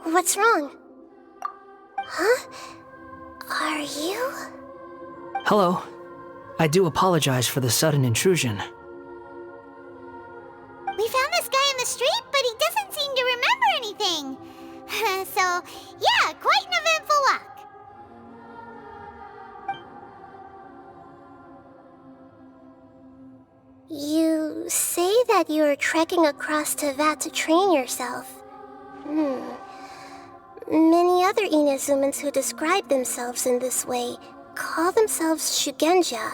What's wrong? Huh? Are you? Hello. I do apologize for the sudden intrusion. We found this guy in the street, but he doesn't seem to remember anything. So, yeah, quite an eventful walk. You say that you are trekking across Teyvat to train yourself. Many other Inazumans who describe themselves in this way call themselves Shugenja.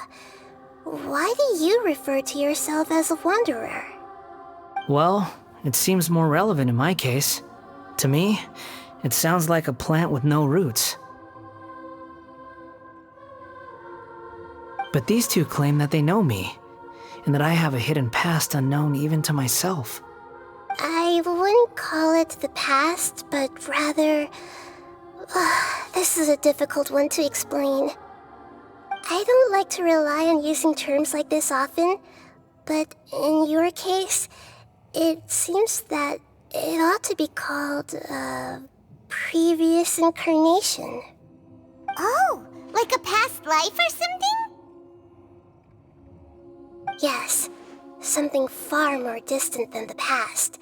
Why do you refer to yourself as a wanderer? Well, it seems more relevant in my case. To me, it sounds like a plant with no roots. But these two claim that they know me, and that I have a hidden past unknown even to myself. I wouldn't call it the past, but rather... this is a difficult one to explain. I don't like to rely on using terms like this often, but in your case, it seems that it ought to be called a previous incarnation. Oh, like a past life or something? Yes, something far more distant than the past.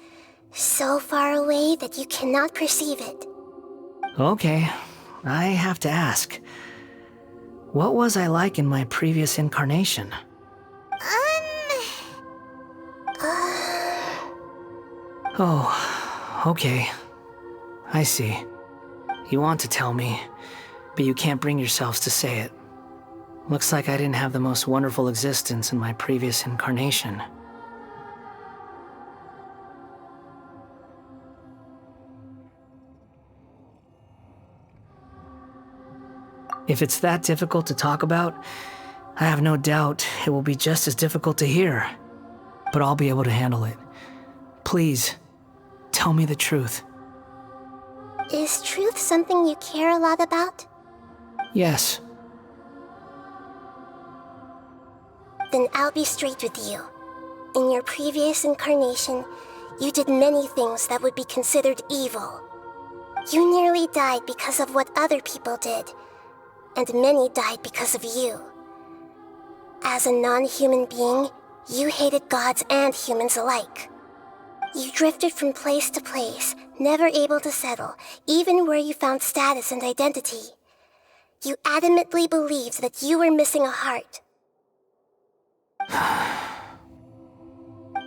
So far away that you cannot perceive it. Okay, I have to ask. What was I like in my previous incarnation? Oh, okay. I see. You want to tell me, but you can't bring yourselves to say it. Looks like I didn't have the most wonderful existence in my previous incarnation. If it's that difficult to talk about, I have no doubt it will be just as difficult to hear. But I'll be able to handle it. Please, tell me the truth. Is truth something you care a lot about? Yes. Then I'll be straight with you. In your previous incarnation, you did many things that would be considered evil. You nearly died because of what other people did, and many died because of you. As a non-human being, you hated gods and humans alike. You drifted from place to place, never able to settle, even where you found status and identity. You adamantly believed that you were missing a heart.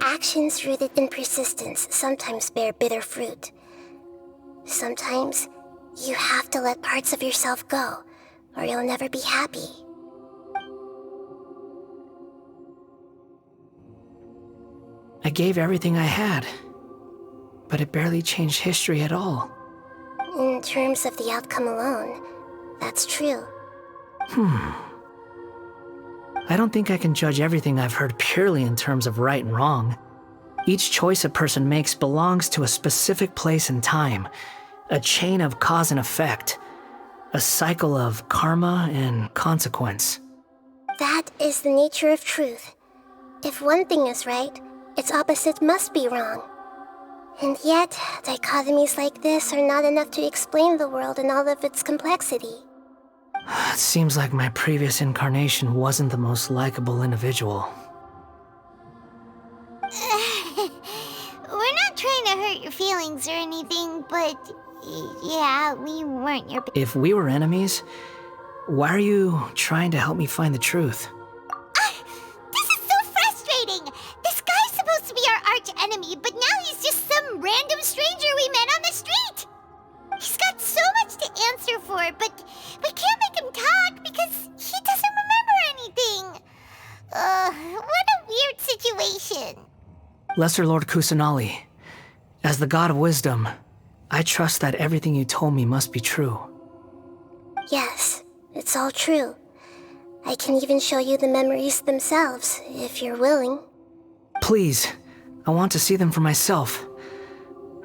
Actions rooted in persistence sometimes bear bitter fruit. Sometimes, you have to let parts of yourself go, or you'll never be happy. I gave everything I had, but it barely changed history at all. In terms of the outcome alone, that's true. I don't think I can judge everything I've heard purely in terms of right and wrong. Each choice a person makes belongs to a specific place and time, a chain of cause and effect, a cycle of karma and consequence. That is the nature of truth. If one thing is right, its opposite must be wrong. And yet, dichotomies like this are not enough to explain the world in all of its complexity. It seems like my previous incarnation wasn't the most likable individual. We're not trying to hurt your feelings or anything, but yeah, we weren't your... If we were enemies, why are you trying to help me find the truth? This is so frustrating! This guy's supposed to be our arch enemy, but now he's just some random stranger we met on the street! He's got so much to answer for, but we can't make him talk because he doesn't remember anything. What a weird situation. Lesser Lord Kusanali, as the God of Wisdom, I trust that everything you told me must be true. Yes, it's all true. I can even show you the memories themselves, if you're willing. Please, I want to see them for myself.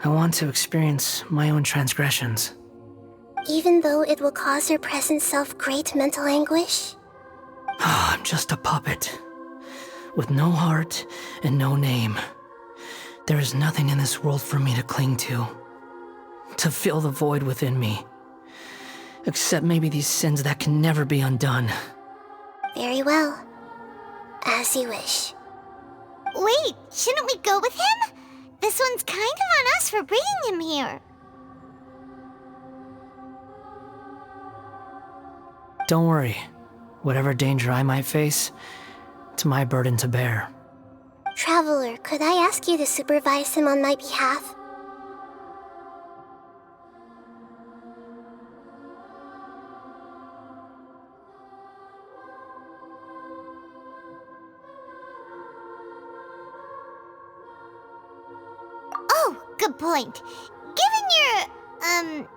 I want to experience my own transgressions. Even though it will cause your present self great mental anguish? I'm just a puppet, with no heart and no name. There is nothing in this world for me to cling to. to fill the void within me. Except maybe these sins that can never be undone. Very well. As you wish. Wait, shouldn't we go with him? This one's kind of on us for bringing him here. Don't worry. Whatever danger I might face, it's my burden to bear. Traveler, could I ask you to supervise him on my behalf? Oh, good point. Given your,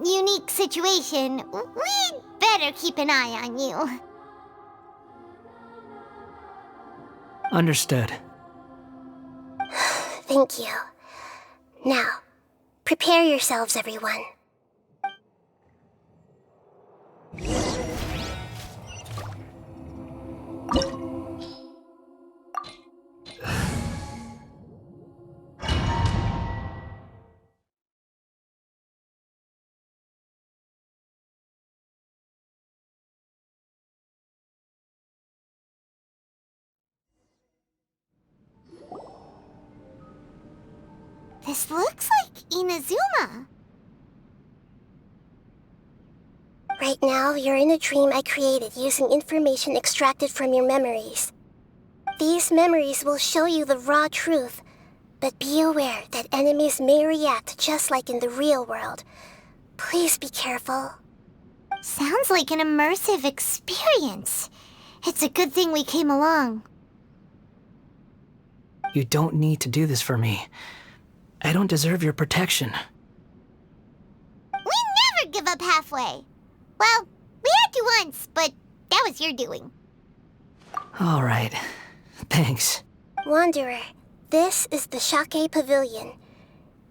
unique situation, we'd better keep an eye on you. Understood. Thank you. Now, prepare yourselves, everyone. This looks like Inazuma. Right now, you're in a dream I created using information extracted from your memories. These memories will show you the raw truth, but be aware that enemies may react just like in the real world. Please be careful. Sounds like an immersive experience. It's a good thing we came along. You don't need to do this for me. I don't deserve your protection. We never give up halfway. Well, we had to once, but that was your doing. All right. Thanks. Wanderer, this is the Shake Pavilion.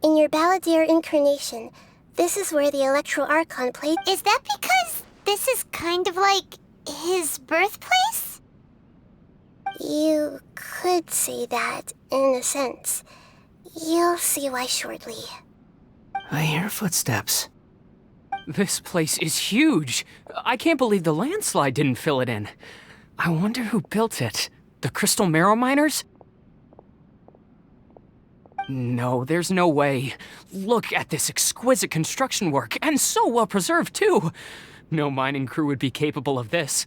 In your Balladeer incarnation, this is where the Electro Archon played. Is that because this is kind of like his birthplace? You could say that, in a sense. You'll see why shortly. I hear footsteps. This place is huge. I can't believe the landslide didn't fill it in. I wonder who built it. The Crystal Marrow Miners? No, there's no way. Look at this exquisite construction work, and so well preserved, too. No mining crew would be capable of this.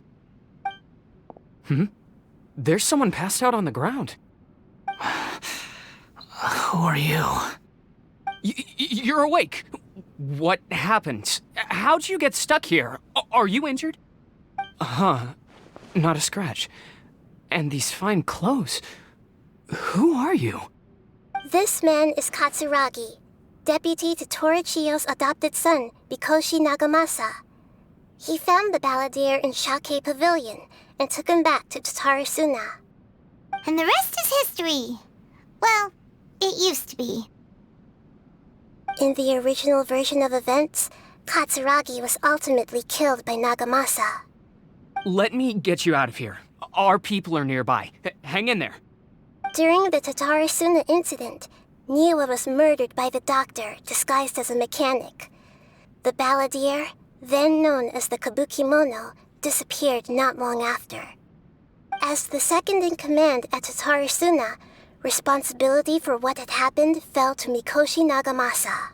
There's someone passed out on the ground. Who are you? You're awake. What happened? How'd you get stuck here? Are you injured? Not a scratch. And these fine clothes. Who are you? This man is Katsuragi, deputy to Torichio's adopted son, Mikoshi Nagamasa. He found the Balladeer in Shake Pavilion and took him back to Tatarasuna. And the rest is history. Well, it used to be. In the original version of events, Katsuragi was ultimately killed by Nagamasa. Let me get you out of here. Our people are nearby. Hang in there. During the Tatarasuna incident, Niwa was murdered by the doctor disguised as a mechanic. The Balladeer, then known as the Kabukimono, disappeared not long after. As the second in command at Tatarasuna, responsibility for what had happened fell to Mikoshi Nagamasa.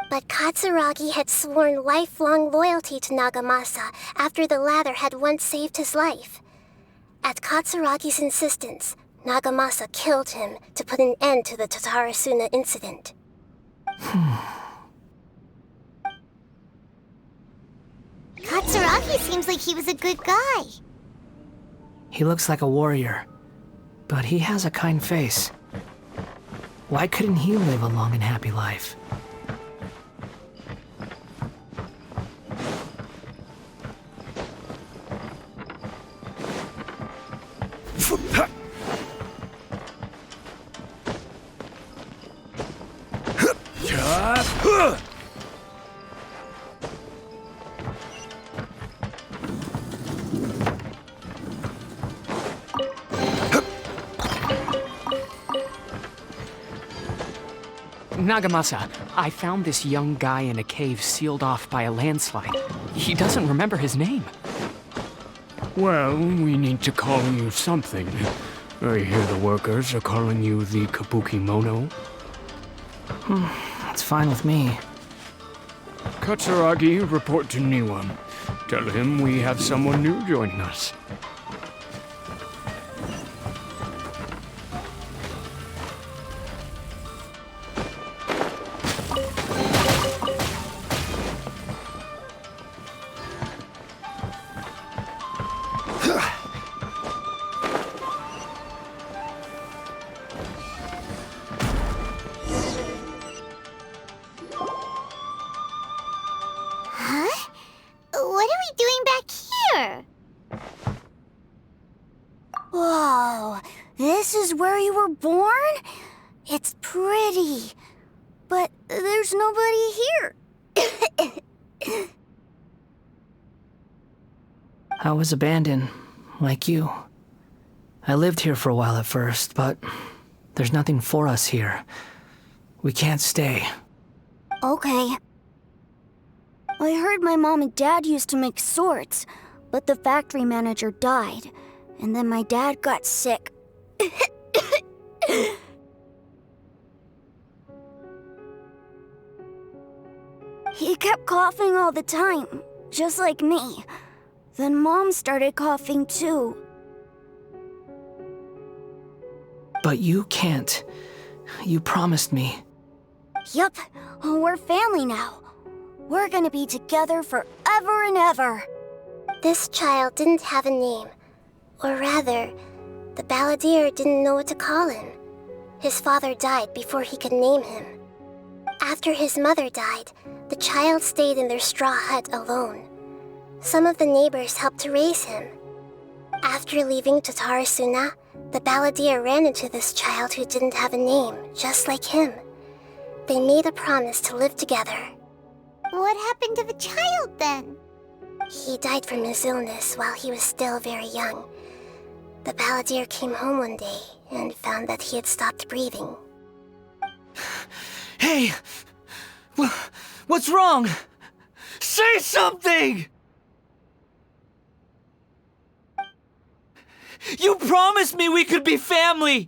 But Katsuragi had sworn lifelong loyalty to Nagamasa after the latter had once saved his life. At Katsuragi's insistence, Nagamasa killed him to put an end to the Tatarasuna incident. Katsuragi seems like he was a good guy. He looks like a warrior, but he has a kind face. Why couldn't he live a long and happy life? Nagamasa, I found this young guy in a cave sealed off by a landslide. He doesn't remember his name. Well, we need to call you something. I hear the workers are calling you the Kabuki Mono. That's fine with me. Katsuragi, report to Niwa. Tell him we have someone new joining us. Huh? What are we doing back here? Whoa, this is where you were born? It's pretty, but there's nobody here. I was abandoned, like you. I lived here for a while at first, but there's nothing for us here. We can't stay. Okay. I heard my mom and dad used to make swords, but the factory manager died, and then my dad got sick. He kept coughing all the time, just like me. Then Mom started coughing too. But you can't. You promised me. Yup, we're family now. We're gonna be together forever and ever. This child didn't have a name. Or rather, the balladeer didn't know what to call him. His father died before he could name him. After his mother died, the child stayed in their straw hut alone. Some of the neighbors helped to raise him. After leaving Tatarasuna, the balladeer ran into this child who didn't have a name, just like him. They made a promise to live together. What happened to the child then? He died from his illness while he was still very young. The balladeer came home one day and found that he had stopped breathing. Hey! What's wrong? Say something! You promised me we could be family!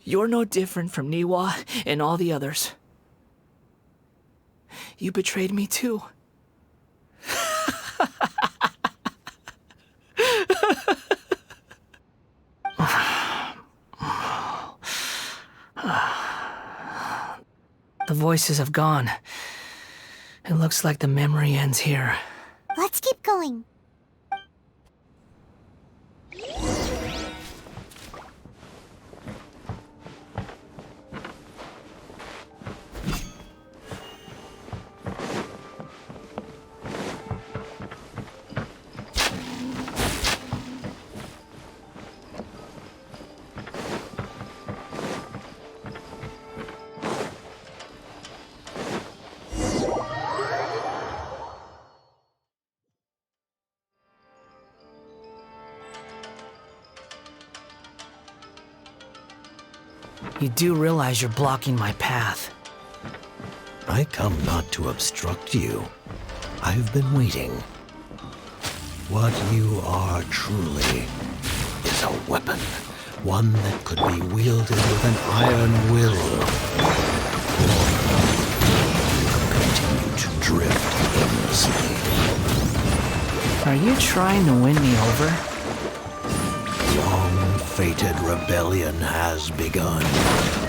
You're no different from Niwa and all the others. You betrayed me too. The voices have gone. It looks like the memory ends here. Let's keep going. You do realize you're blocking my path. I come not to obstruct you. I've been waiting. What you are truly is a weapon. One that could be wielded with an iron will. Or continue to drift aimlessly. Are you trying to win me over? Long-fated rebellion has begun.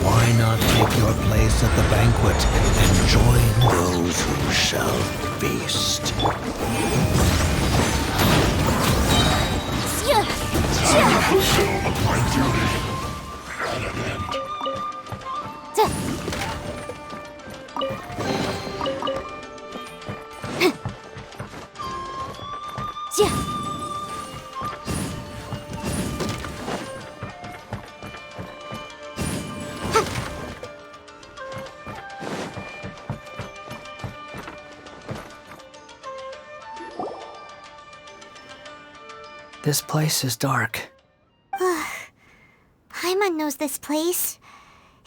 Why not take your place at the banquet and join those who shall feast? This place is dark. Paimon knows this place.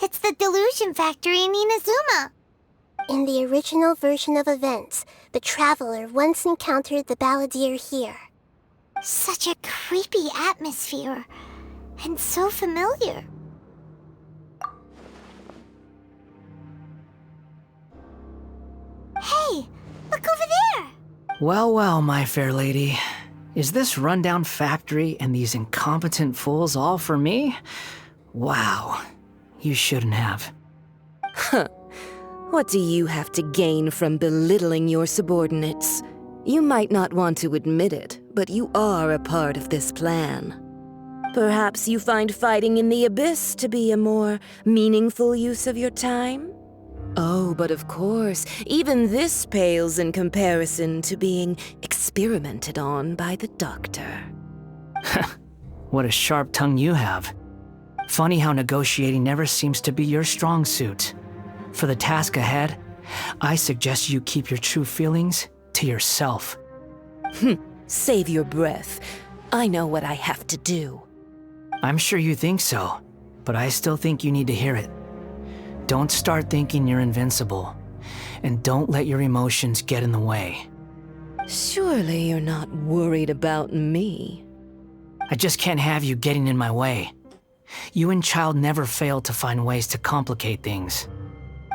It's the delusion factory in Inazuma. In the original version of events, the Traveler once encountered the Balladeer here. Such a creepy atmosphere. And so familiar. Hey, look over there! Well, well, my fair lady. Is this rundown factory and these incompetent fools all for me? Wow. You shouldn't have. Huh. What do you have to gain from belittling your subordinates? You might not want to admit it, but you are a part of this plan. Perhaps you find fighting in the abyss to be a more meaningful use of your time? Oh, but of course, even this pales in comparison to being experimented on by the doctor. What a sharp tongue you have. Funny how negotiating never seems to be your strong suit. For the task ahead, I suggest you keep your true feelings to yourself. Save your breath. I know what I have to do. I'm sure you think so, but I still think you need to hear it. Don't start thinking you're invincible, and don't let your emotions get in the way. Surely you're not worried about me. I just can't have you getting in my way. You and Child never fail to find ways to complicate things.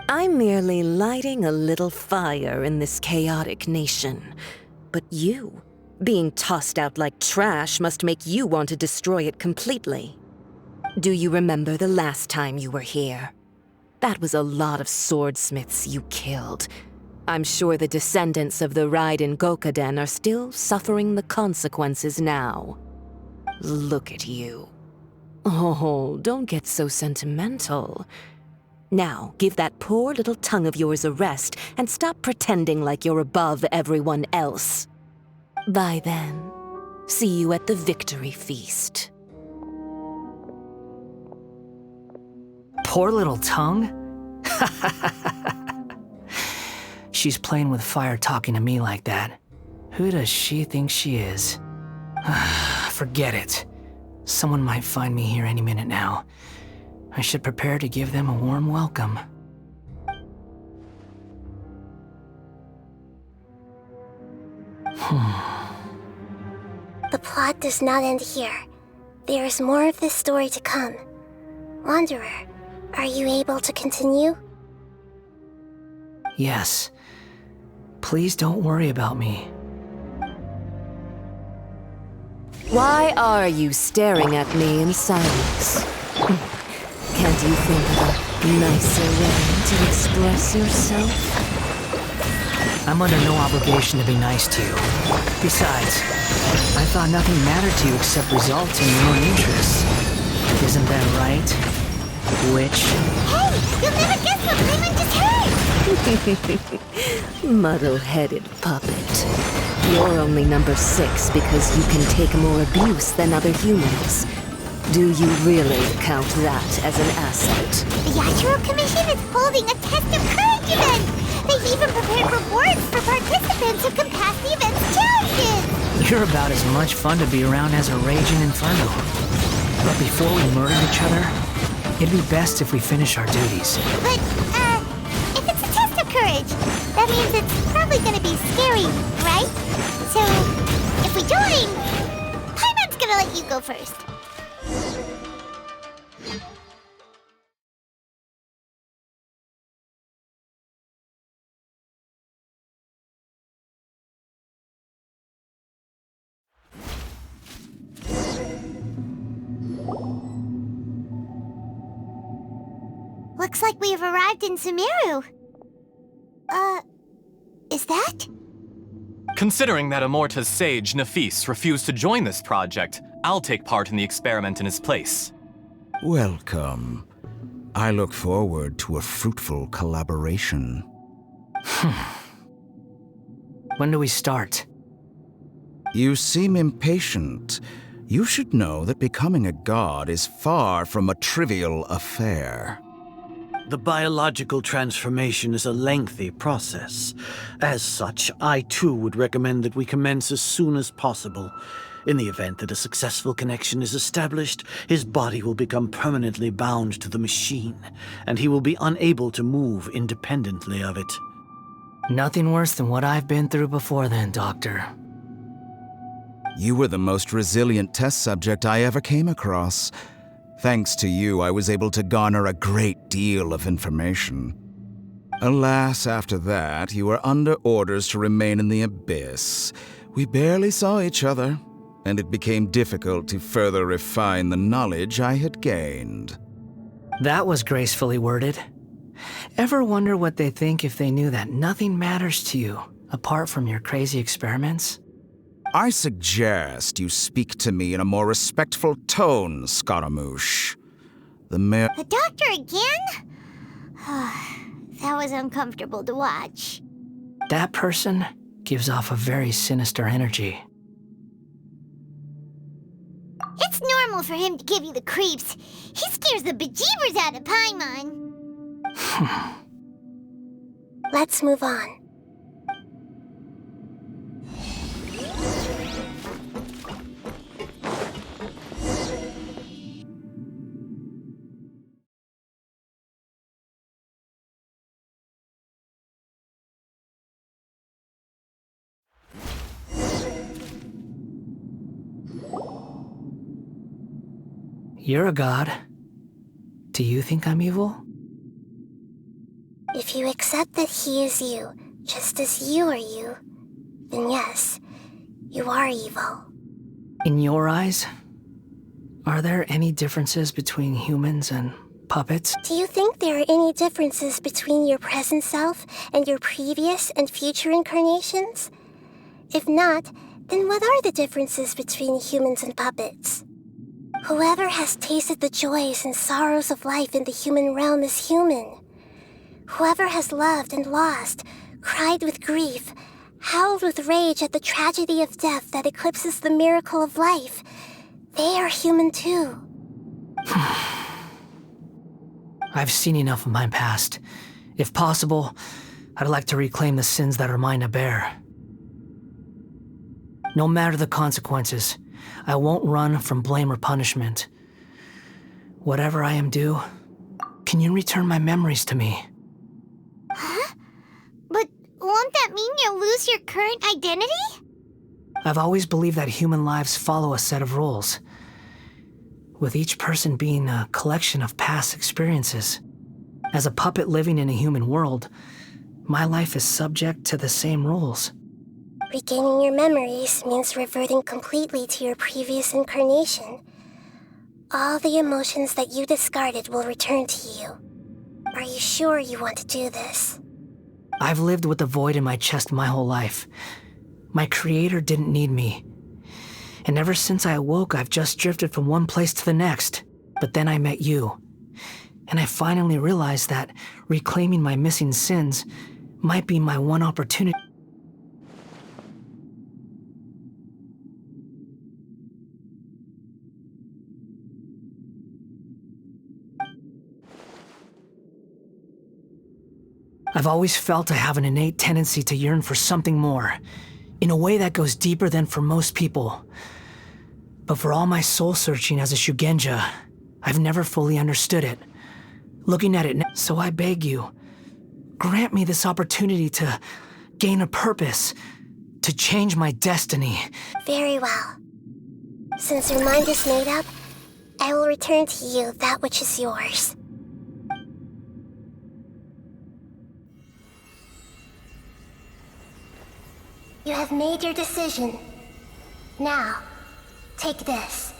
I'm merely lighting a little fire in this chaotic nation. But you, being tossed out like trash, must make you want to destroy it completely. Do you remember the last time you were here? That was a lot of swordsmiths you killed. I'm sure the descendants of the Raiden Gokaden are still suffering the consequences now. Look at you. Oh, don't get so sentimental. Now, give that poor little tongue of yours a rest and stop pretending like you're above everyone else. Bye then. See you at the victory feast. Poor little tongue? She's playing with fire talking to me like that. Who does she think she is? Forget it. Someone might find me here any minute now. I should prepare to give them a warm welcome. The plot does not end here. There is more of this story to come. Wanderer, are you able to continue? Yes. Please don't worry about me. Why are you staring at me in silence? Can't you think of a nicer way to express yourself? I'm under no obligation to be nice to you. Besides, I thought nothing mattered to you except results in your own interests. Isn't that right, witch? Hey, you'll never guess what Limón just heard! Muddle-headed puppet. You're only number 6 because you can take more abuse than other humans. Do you really count that as an asset? The Yashiro Commission is holding a test of courage event! They've even prepared rewards for participants who can pass the event's challenges! You're about as much fun to be around as a raging inferno. But before we murder each other, it'd be best if we finish our duties. But, if it's a test of courage, that means it's probably gonna be scary, right? So, if we join, Paimon's gonna let you go first. Looks like we have arrived in Sumeru. Is that? Considering that Amorta's sage, Nafis, refused to join this project, I'll take part in the experiment in his place. Welcome. I look forward to a fruitful collaboration. When do we start? You seem impatient. You should know that becoming a god is far from a trivial affair. The biological transformation is a lengthy process. As such, I too would recommend that we commence as soon as possible. In the event that a successful connection is established, his body will become permanently bound to the machine, and he will be unable to move independently of it. Nothing worse than what I've been through before then, Doctor. You were the most resilient test subject I ever came across. Thanks to you, I was able to garner a great deal of information. Alas, after that, you were under orders to remain in the Abyss. We barely saw each other, and it became difficult to further refine the knowledge I had gained. That was gracefully worded. Ever wonder what they think if they knew that nothing matters to you, apart from your crazy experiments? I suggest you speak to me in a more respectful tone, Scaramouche. The doctor again? That was uncomfortable to watch. That person gives off a very sinister energy. It's normal for him to give you the creeps. He scares the bejeebers out of Paimon. Let's move on. You're a god. Do you think I'm evil? If you accept that he is you, just as you are you, then yes, you are evil. In your eyes, are there any differences between humans and puppets? Do you think there are any differences between your present self and your previous and future incarnations? If not, then what are the differences between humans and puppets? Whoever has tasted the joys and sorrows of life in the human realm is human. Whoever has loved and lost, cried with grief, howled with rage at the tragedy of death that eclipses the miracle of life, they are human too. I've seen enough of my past. If possible, I'd like to reclaim the sins that are mine to bear. No matter the consequences, I won't run from blame or punishment. Whatever I am due, can you return my memories to me? Huh? But won't that mean you'll lose your current identity? I've always believed that human lives follow a set of rules, with each person being a collection of past experiences. As a puppet living in a human world, my life is subject to the same rules. Regaining your memories means reverting completely to your previous incarnation. All the emotions that you discarded will return to you. Are you sure you want to do this? I've lived with the void in my chest my whole life. My creator didn't need me. And ever since I awoke, I've just drifted from one place to the next. But then I met you. And I finally realized that reclaiming my missing sins might be my one opportunity. I've always felt I have an innate tendency to yearn for something more, in a way that goes deeper than for most people. But for all my soul-searching as a Shugenja, I've never fully understood it. Looking at it now, so I beg you, grant me this opportunity to gain a purpose, to change my destiny. Very well. Since your mind is made up, I will return to you that which is yours. You have made your decision. Now, take this.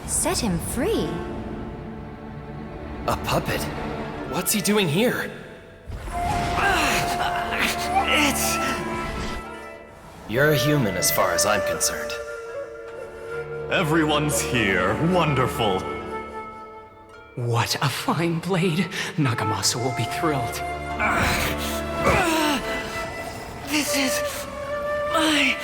Set him free? A puppet? What's he doing here? You're a human as far as I'm concerned. Everyone's here. Wonderful. What a fine blade. Nagamasa will be thrilled. This is my...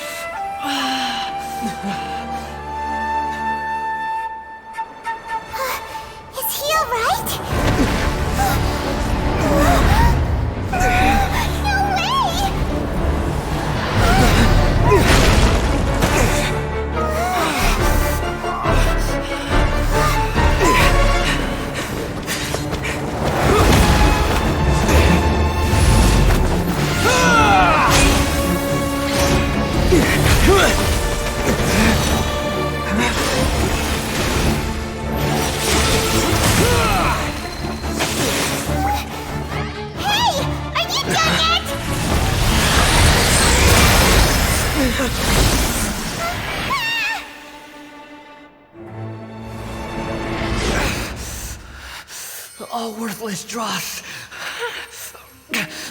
All worthless dross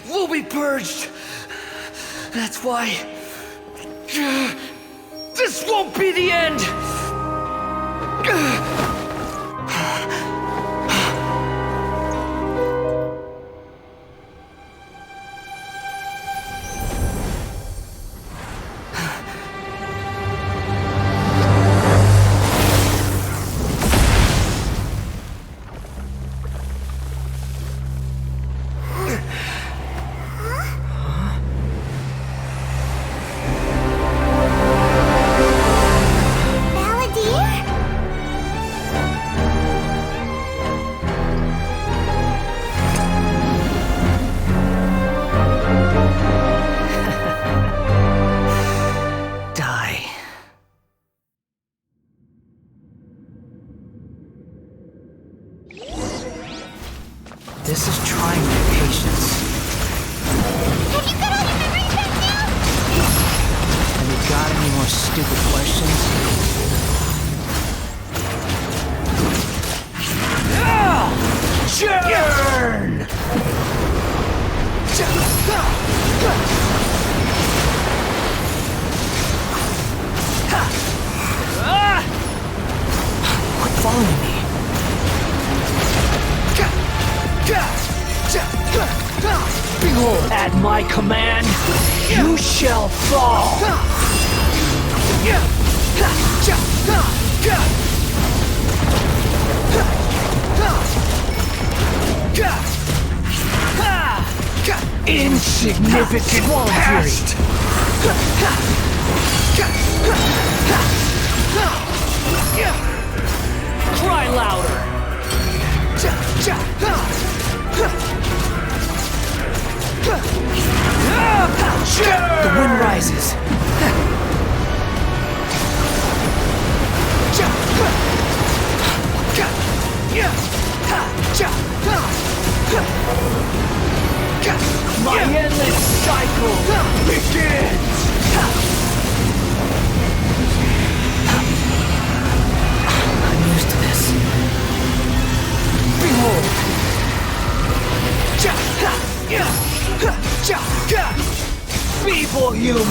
will be purged. That's why this won't be the end. This is trying my patience. Have you got all your memories back now? Have you got any more stupid questions? Churn! Quit following me. Behold, at my command, you shall fall! Insignificant past! Cry louder! The wind rises. My endless cycle begins. I'm used to this. Behold. Feeble human!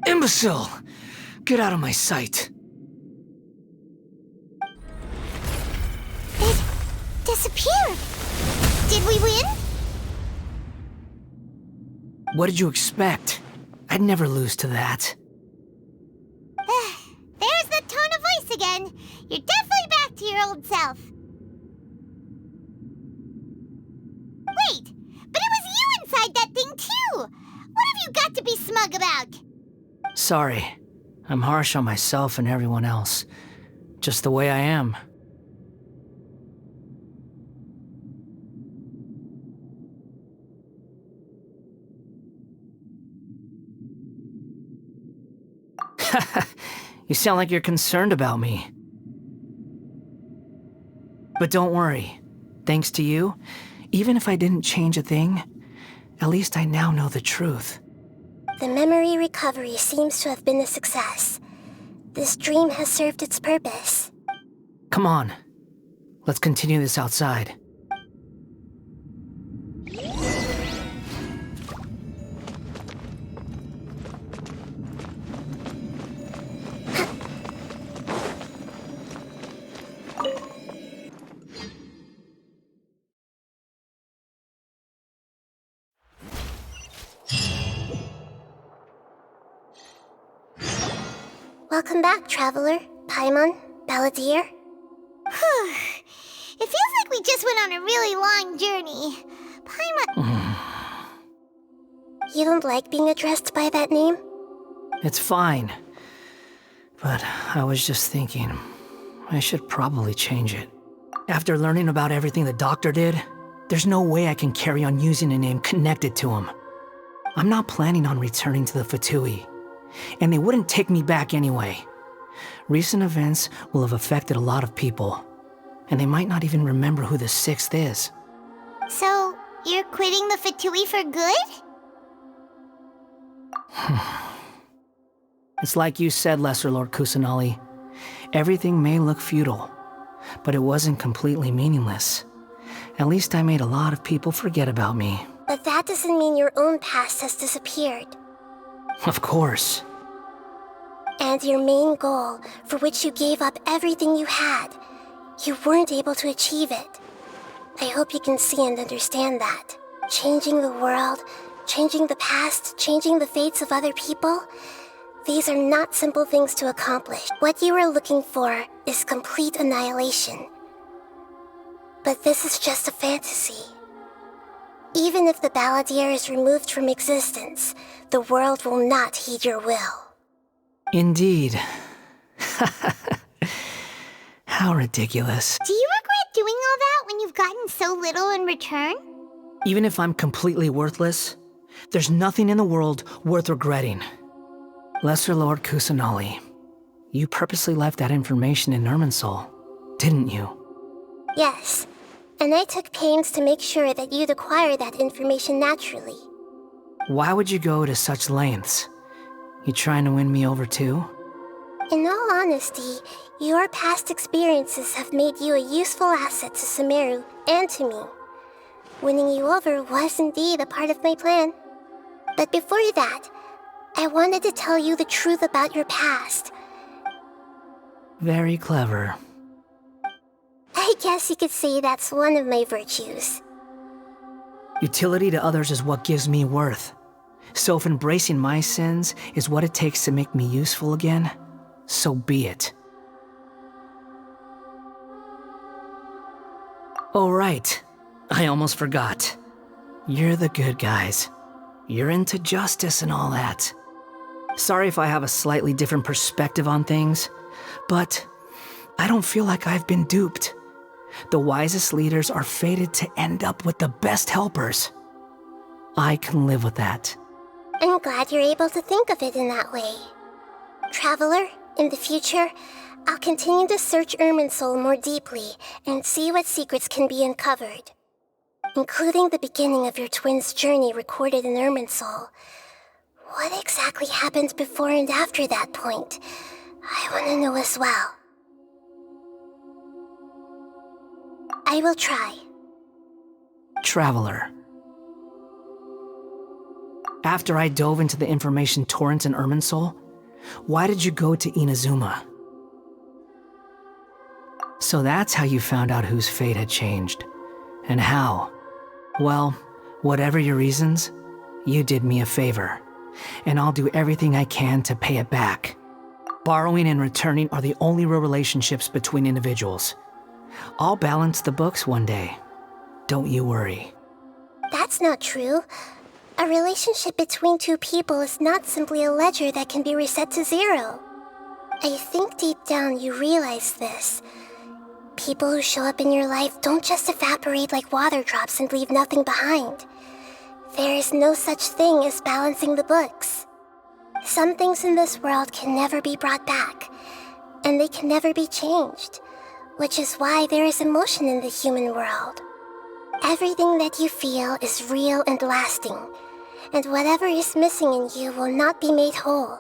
Imbecile! Get out of my sight. It disappeared. Did we win? What did you expect? I'd never lose to that. There's the tone of voice again. You're definitely back to your old self. Wait, but it was you inside that thing too! What have you got to be smug about? Sorry. I'm harsh on myself and everyone else. Just the way I am. You sound like you're concerned about me. But don't worry. Thanks to you, even if I didn't change a thing, at least I now know the truth. The memory recovery seems to have been a success. This dream has served its purpose. Come on. Let's continue this outside. Welcome back, Traveler, Paimon, Balladeer. It feels like we just went on a really long journey. Paimon... You don't like being addressed by that name? It's fine. But I was just thinking, I should probably change it. After learning about everything the doctor did, there's no way I can carry on using a name connected to him. I'm not planning on returning to the Fatui, and they wouldn't take me back anyway. Recent events will have affected a lot of people, and they might not even remember who the 6th is. So, you're quitting the Fatui for good? It's like you said, Lesser Lord Kusanali. Everything may look futile, but it wasn't completely meaningless. At least I made a lot of people forget about me. But that doesn't mean your own past has disappeared. Of course. And your main goal, for which you gave up everything you had, you weren't able to achieve it. I hope you can see and understand that. Changing the world, changing the past, changing the fates of other people, these are not simple things to accomplish. What you are looking for is complete annihilation. But this is just a fantasy. Even if the Balladeer is removed from existence, the world will not heed your will. Indeed. How ridiculous. Do you regret doing all that when you've gotten so little in return? Even if I'm completely worthless, there's nothing in the world worth regretting. Lesser Lord Kusanali, you purposely left that information in Irminsul, didn't you? Yes, and I took pains to make sure that you'd acquire that information naturally. Why would you go to such lengths? You trying to win me over too? In all honesty, your past experiences have made you a useful asset to Sumeru and to me. Winning you over was indeed a part of my plan. But before that, I wanted to tell you the truth about your past. Very clever. I guess you could say that's one of my virtues. Utility to others is what gives me worth. So if embracing my sins is what it takes to make me useful again, so be it. Oh right, I almost forgot. You're the good guys. You're into justice and all that. Sorry if I have a slightly different perspective on things, but I don't feel like I've been duped. The wisest leaders are fated to end up with the best helpers. I can live with that. I'm glad you're able to think of it in that way. Traveler, in the future, I'll continue to search Irminsul more deeply and see what secrets can be uncovered. Including the beginning of your twins' journey recorded in Irminsul. What exactly happened before and after that point? I want to know as well. I will try. Traveler. After I dove into the information torrent in Irminsul, why did you go to Inazuma? So that's how you found out whose fate had changed. And how? Well, whatever your reasons, you did me a favor. And I'll do everything I can to pay it back. Borrowing and returning are the only real relationships between individuals. I'll balance the books one day. Don't you worry. That's not true. A relationship between two people is not simply a ledger that can be reset to zero. I think deep down you realize this. People who show up in your life don't just evaporate like water drops and leave nothing behind. There is no such thing as balancing the books. Some things in this world can never be brought back, and they can never be changed, which is why there is emotion in the human world. Everything that you feel is real and lasting, and whatever is missing in you will not be made whole.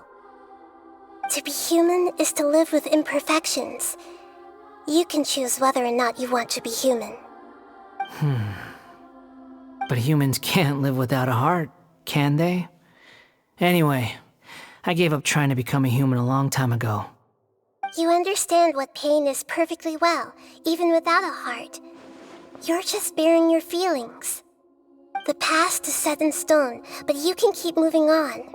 To be human is to live with imperfections. You can choose whether or not you want to be human. But humans can't live without a heart, can they? Anyway, I gave up trying to become a human a long time ago. You understand what pain is perfectly well, even without a heart. You're just bearing your feelings. The past is set in stone, but you can keep moving on.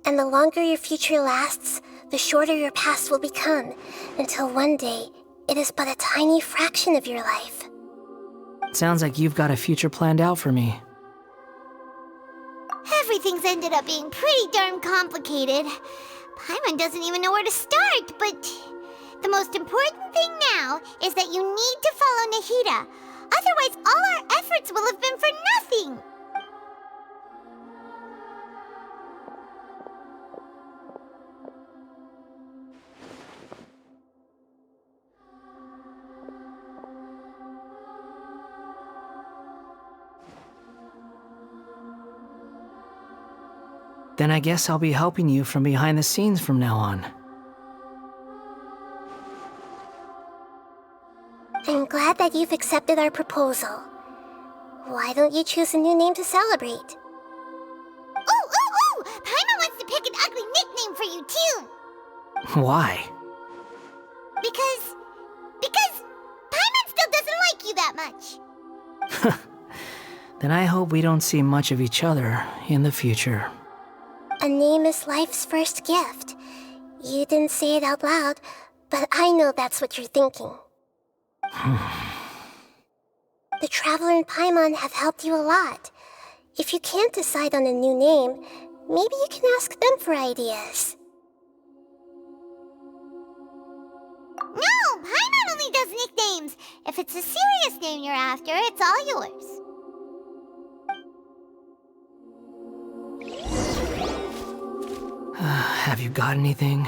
And the longer your future lasts, the shorter your past will become, until one day, it is but a tiny fraction of your life. Sounds like you've got a future planned out for me. Everything's ended up being pretty darn complicated. Paimon doesn't even know where to start, but The most important thing now is that you need to follow Nahida. Otherwise, all our efforts will have been for nothing. Then I guess I'll be helping you from behind the scenes from now on. I'm glad that you've accepted our proposal. Why don't you choose a new name to celebrate? Ooh! Paimon wants to pick an ugly nickname for you, too. Why? Because Paimon still doesn't like you that much. Then I hope we don't see much of each other in the future. A name is life's first gift. You didn't say it out loud, but I know that's what you're thinking. The Traveler and Paimon have helped you a lot. If you can't decide on a new name, maybe you can ask them for ideas. No, Paimon only does nicknames. If it's a serious name you're after, it's all yours. Have you got anything?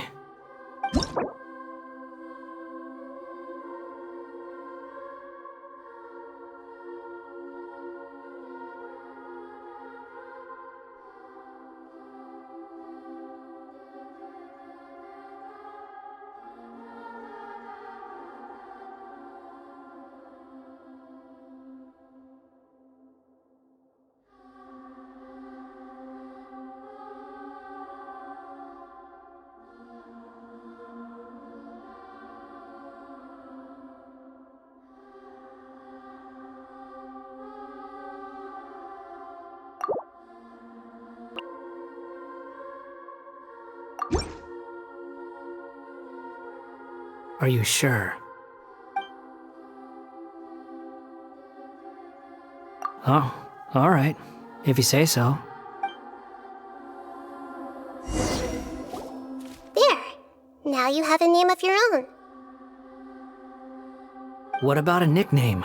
Are you sure? Oh, alright. If you say so. There. Now you have a name of your own. What about a nickname?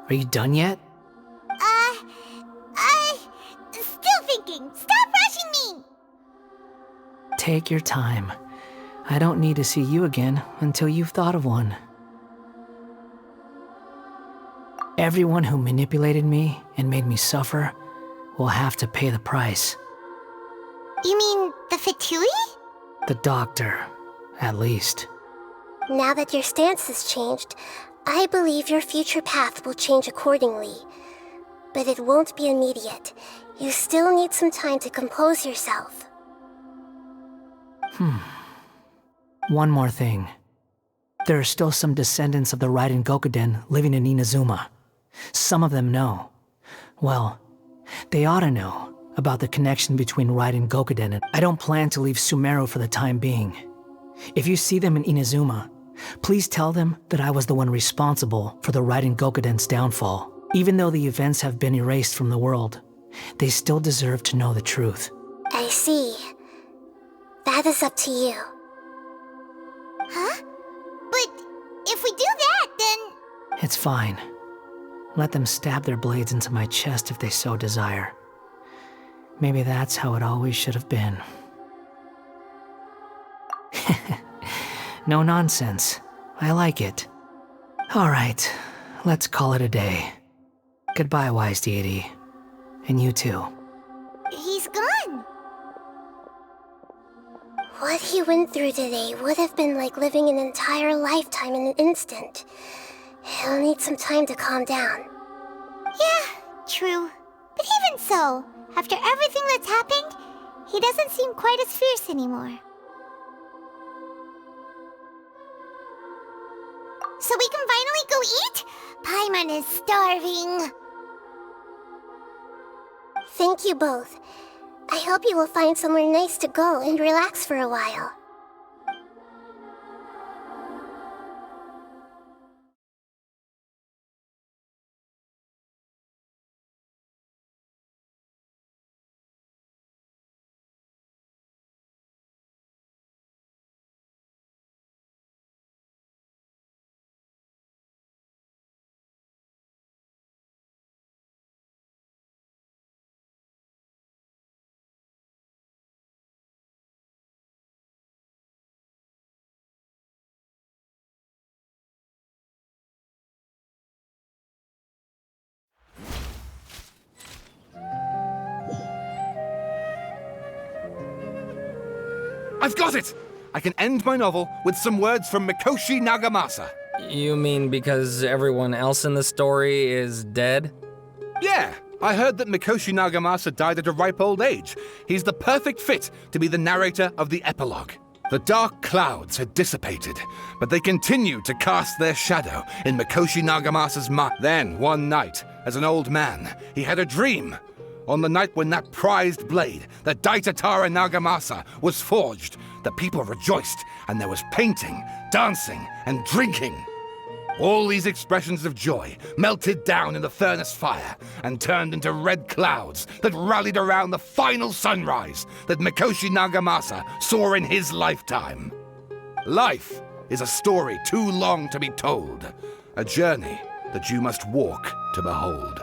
Are you done yet? Still thinking. Stop rushing me! Take your time. I don't need to see you again until you've thought of one. Everyone who manipulated me and made me suffer will have to pay the price. You mean the Fatui? The doctor, at least. Now that your stance has changed, I believe your future path will change accordingly. But it won't be immediate. You still need some time to compose yourself. One more thing. There are still some descendants of the Raiden Gokuden living in Inazuma. Some of them know. Well, they ought to know about the connection between Raiden Gokuden and... I don't plan to leave Sumeru for the time being. If you see them in Inazuma, please tell them that I was the one responsible for the Raiden Gokuden's downfall. Even though the events have been erased from the world, they still deserve to know the truth. I see. That is up to you. Huh? But if we do that, then... It's fine. Let them stab their blades into my chest if they so desire. Maybe that's how it always should have been. No nonsense. I like it. Alright, let's call it a day. Goodbye, wise deity. And you too. He's gone. What he went through today would have been like living an entire lifetime in an instant. He'll need some time to calm down. Yeah, true. But even so, after everything that's happened, he doesn't seem quite as fierce anymore. So we can finally go eat? Paimon is starving. Thank you both. I hope you will find somewhere nice to go and relax for a while. I've got it! I can end my novel with some words from Mikoshi Nagamasa. You mean because everyone else in the story is dead? Yeah, I heard that Mikoshi Nagamasa died at a ripe old age. He's the perfect fit to be the narrator of the epilogue. The dark clouds had dissipated, but they continued to cast their shadow in Mikoshi Nagamasa's mind. Then, one night, as an old man, he had a dream. On the night when that prized blade, the Daitatara Nagamasa, was forged, the people rejoiced, and there was painting, dancing, and drinking. All these expressions of joy melted down in the furnace fire and turned into red clouds that rallied around the final sunrise that Mikoshi Nagamasa saw in his lifetime. Life is a story too long to be told, a journey that you must walk to behold.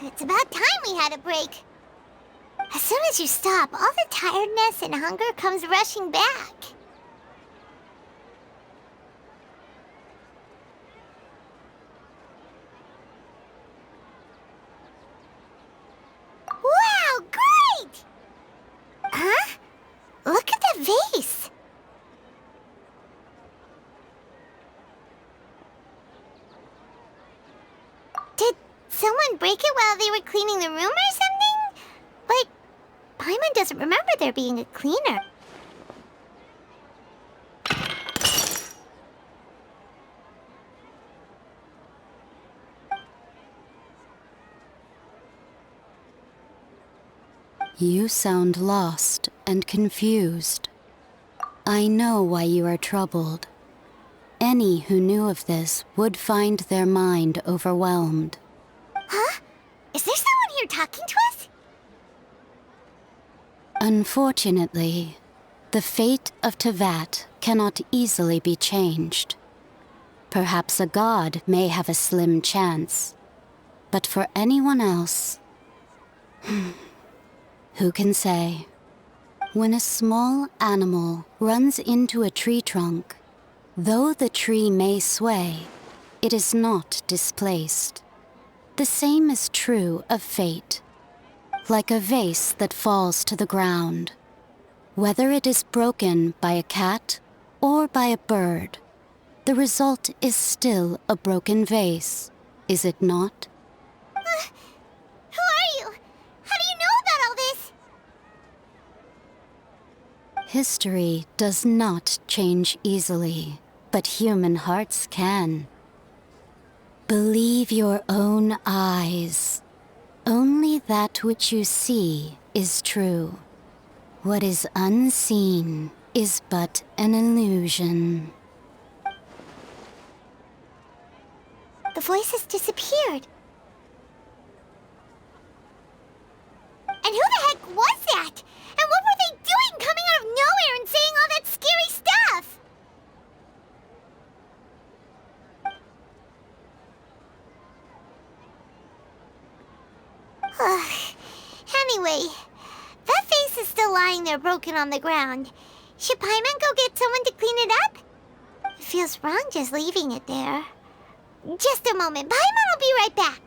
It's about time we had a break. As soon as you stop, all the tiredness and hunger comes rushing back. Wow, great! Huh? Look at the vase. Did someone break it while they were cleaning the room or something? But Paimon doesn't remember there being a cleaner. You sound lost and confused. I know why you are troubled. Any who knew of this would find their mind overwhelmed. Huh? Is there someone here talking to us? Unfortunately, the fate of Tevat cannot easily be changed. Perhaps a god may have a slim chance, but for anyone else, who can say? When a small animal runs into a tree trunk, though the tree may sway, it is not displaced. The same is true of fate. Like a vase that falls to the ground. Whether it is broken by a cat or by a bird, the result is still a broken vase, is it not? Who are you? How do you know about all this? History does not change easily, but human hearts can. Believe your own eyes. Only that which you see is true. What is unseen is but an illusion. The voice has disappeared. And who the heck was that? And what were they doing coming out of nowhere and saying all that scary stuff? Anyway, that vase is still lying there broken on the ground. Should Paimon go get someone to clean it up? It feels wrong just leaving it there. Just a moment. Paimon will be right back.